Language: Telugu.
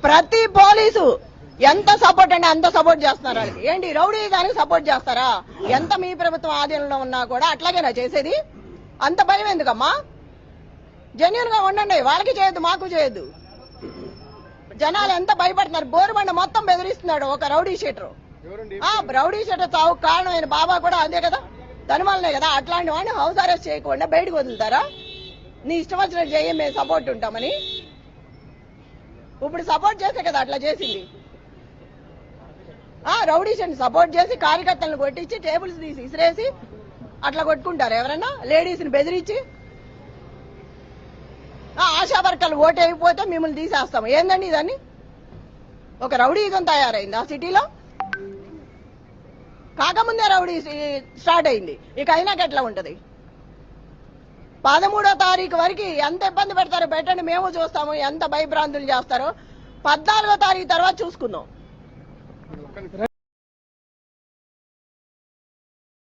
ప్రతి పోలీసు ఎంత సపోర్ట్ అంటే అంత సపోర్ట్ చేస్తున్నారు వాళ్ళకి. ఏంటి రౌడీ దానికి సపోర్ట్ చేస్తారా? ఎంత మీ ప్రభుత్వం ఆధీనంలో ఉన్నా కూడా అట్లాగేనా చేసేది? అంత భయం ఎందుకమ్మా? జెన్యూన్ గా ఉండండి. వాళ్ళకి చేయొద్దు, మాకు చేయొద్దు. జనాలు ఎంత భయపడుతున్నారు. బోరుబండ మొత్తం బెదిరిస్తున్నాడు ఒక రౌడీ షీటర్. రౌడీ షీటర్ చావు కారణమైన బాబా కూడా అదే కదా, తనుమలనే కదా. అట్లాంటి వాడిని హౌస్ అరెస్ట్ చేయకుండా బయటకు వదులుతారా? నీ ఇష్టం వచ్చినట్టు చేయి, మేము సపోర్ట్ ఉంటామని. ఇప్పుడు సపోర్ట్ చేస్తే కదా అట్లా చేసింది. రౌడీ షీట్ని సపోర్ట్ చేసి కార్యకర్తలను కొట్టించి టేబుల్స్ తీసి ఇసిరేసి అట్లా కొట్టుకుంటారు ఎవరన్నా? లేడీస్ ని బెదిరించి ఆశా వర్కర్లు ఓటు అయిపోతే మిమ్మల్ని తీసేస్తాము. ఏందండి ఇదాన్ని? ఒక రౌడీ యుగం తయారైంది ఆ సిటీలో. కాకముందే రౌడీ స్టార్ట్ అయింది, ఇక అయినాక ఎట్లా ఉంటది? 13వ తారీఖు వరకు ఎంత ఇబ్బంది పెడతారో పెట్టండి, మేము చూస్తాము. ఎంత భయభ్రాంతులు చేస్తారో 14వ తారీఖు తర్వాత చూసుకుందాం.